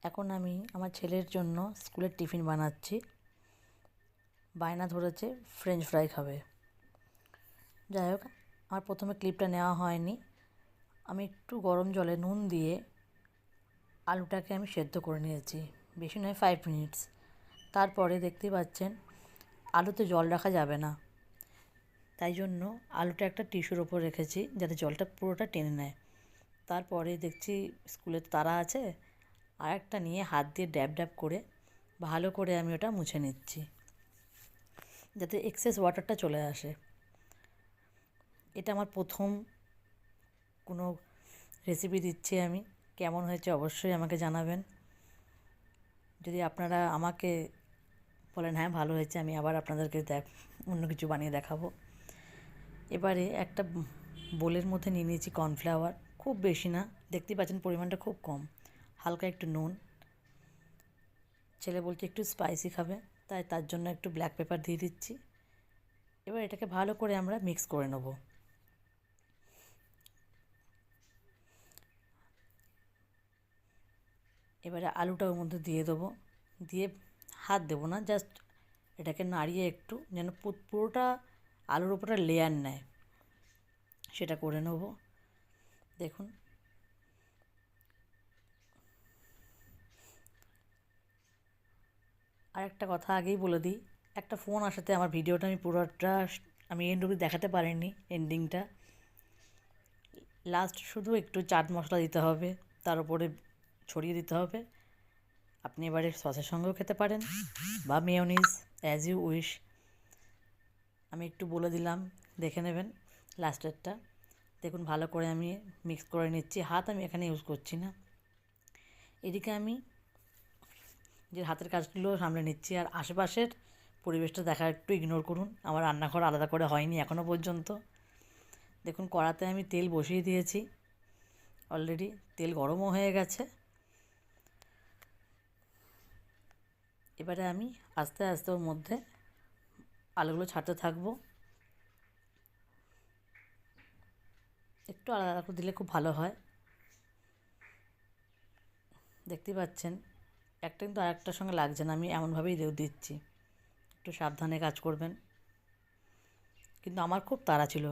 এখন আমি আমার ছেলের জন্য স্কুলের টিফিন বানাচ্ছি। বায়না ধরেছে ফ্রেঞ্চ ফ্রাই খাবে। যাই হোক, আমার প্রথমে ক্লিপটা নেওয়া হয়নি। আমি একটু গরম জলে নুন দিয়ে আলুটাকে আমি সেদ্ধ করে নিয়েছি, বেশি নয় 5 মিনিটস। তারপরে দেখতেই পাচ্ছেন আলুতে জল রাখা যাবে না, তাই জন্য আলুটা একটা টিস্যুর ওপর রেখেছি যাতে জলটা পুরোটা টেনে নেয়। তারপরে দেখছি স্কুলের তারা আছে, আর একটা নিয়ে হাত দিয়ে ড্যাব ড্যাব করে ভালো করে আমি ওটা মুছে নিচ্ছি যাতে এক্সেস ওয়াটারটা চলে আসে। এটা আমার প্রথম কোনো রেসিপি দিচ্ছি আমি। কেমন হয়েছে অবশ্যই আমাকে জানাবেন। যদি আপনারা আমাকে বলেন হ্যাঁ ভালো হয়েছে, আমি আবার আপনাদেরকে অন্য কিছু বানিয়ে দেখাবো। এবারে একটা বোলের মধ্যে নিয়ে নিয়েছি কর্নফ্লাওয়ার, খুব বেশি না, দেখতেই পাচ্ছেন পরিমাণটা খুব কম। হালকা একটু নুন, ছেলে বলছে একটু স্পাইসি খাবে, তাই তার জন্য একটু ব্ল্যাক পেপার দিয়ে দিচ্ছি। এবার এটাকে ভালো করে আমরা মিক্স করে নেব। এবারে আলুটা ওর মধ্যে দিয়ে দেবো, দিয়ে হাত দেবো না, জাস্ট এটাকে নাড়িয়ে একটু যেন পুরোটা আলুর ওপরটা লেয়ার নেয় সেটা করে নেব। দেখুন, আর একটা কথা আগেই বলে দিই, একটা ফোন আসাতে আমার ভিডিওটা আমি পুরোটা আমি এন্ড অবধি দেখাতে পারিনি। এন্ডিংটা লাস্ট শুধু একটু চাট মশলা দিতে হবে, তার উপরে ছড়িয়ে দিতে হবে। আপনি এবারে সসের সঙ্গেও খেতে পারেন বা মেয়োনিজ, অ্যাজ ইউ উইশ। আমি একটু বলে দিলাম, দেখে নেবেন লাস্টেরটা। দেখুন ভালো করে আমি মিক্স করে নিচ্ছি, হাত আমি এখানে ইউজ করছি না। এদিকে আমি যে হাতের কাজগুলো সামলে নিচ্ছি, আর আশেপাশের পরিবেশটা দেখা একটু ইগনোর করুন। আমার রান্নাঘর আলাদা করে হয়নি এখনও পর্যন্ত। দেখুন কড়াতে আমি তেল বসিয়ে দিয়েছি, অলরেডি তেল গরমও হয়ে গেছে। এবারে আমি আস্তে আস্তে ওর মধ্যে আলুগুলো ছাড়তে থাকবো। একটু আলাদা করে দিলে খুব ভালো হয়। দেখতেই পাচ্ছেন একটা কিন্তু আরেকটার সঙ্গে লাগছে না, আমি এমনভাবেই দিচ্ছি। একটু সাবধানে কাজ করবেন। কিন্তু আমার খুব তাড়া ছিল,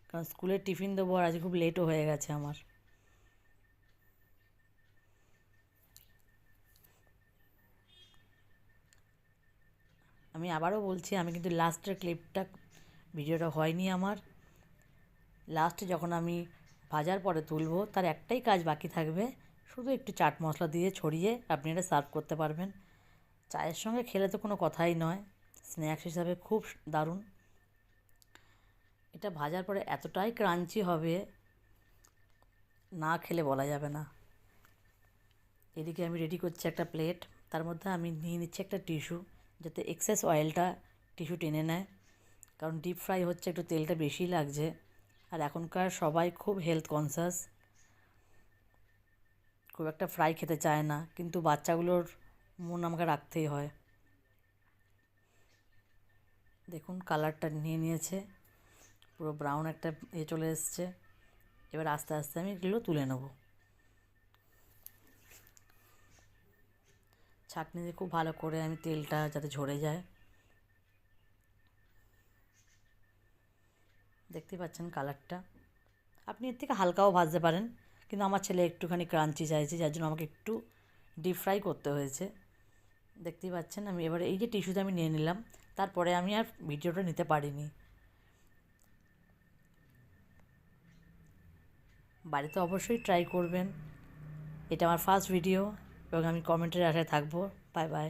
কারণ স্কুলের টিফিন দেবো আর আজ খুব লেটও হয়ে গেছে আমার। আমি আবারও বলছি, আমি কিন্তু লাস্টের ক্লিপটা ভিডিওটা হয়নি আমার। লাস্টে যখন আমি ভাজার পরে তুলবো, তার একটাই কাজ বাকি থাকবে, শুধু একটু চাট মশলা দিয়ে ছড়িয়ে আপনি এটা সার্ভ করতে পারবেন। চায়ের সঙ্গে খেলে তো কোনো কথাই নয়, স্ন্যাক্স হিসাবে খুব দারুণ। এটা ভাজার পরে এতটাই ক্রাঞ্চি হবে, না খেলে বলা যাবে না। এদিকে আমি রেডি করছি একটা প্লেট, তার মধ্যে আমি নিয়ে নিচ্ছি একটা টিস্যু, যাতে এক্সেস অয়েলটা টিস্যু টেনে নেয়। কারণ ডিপ ফ্রাই হচ্ছে, একটু তেলটা বেশি লাগছে, আর এখনকার সবাই খুব হেলথ কনসাস, খুব একটা ফ্রাই খেতে চায় না, কিন্তু বাচ্চাগুলোর মন আমাকে রাখতেই হয়। দেখুন কালারটা নিয়ে নিয়েছে, পুরো ব্রাউন একটা চলে এসছে। এবার আস্তে আস্তে আমি এগুলো তুলে নেব। ছাঁকনি দিয়ে খুব ভালো করে আমি তেলটা যাতে ঝরে যায়। দেখতে পাচ্ছেন কালারটা। আপনি এর থেকে হালকাও ভাজতে পারেন, কিন্তু আমার ছেলে একটুখানি ক্রাঞ্চি চাইছে, যার জন্য আমাকে একটু ডিপ ফ্রাই করতে হয়েছে। দেখতেই পাচ্ছেন আমি এবারে এই যে টিস্যুতে আমি নিয়ে নিলাম, তারপরে আমি আর ভিডিওটা নিতে পারিনি। বাড়িতে অবশ্যই ট্রাই করবেন। এটা আমার ফার্স্ট ভিডিও এবং আমি কমেন্টের আশায় থাকবো। Bye bye.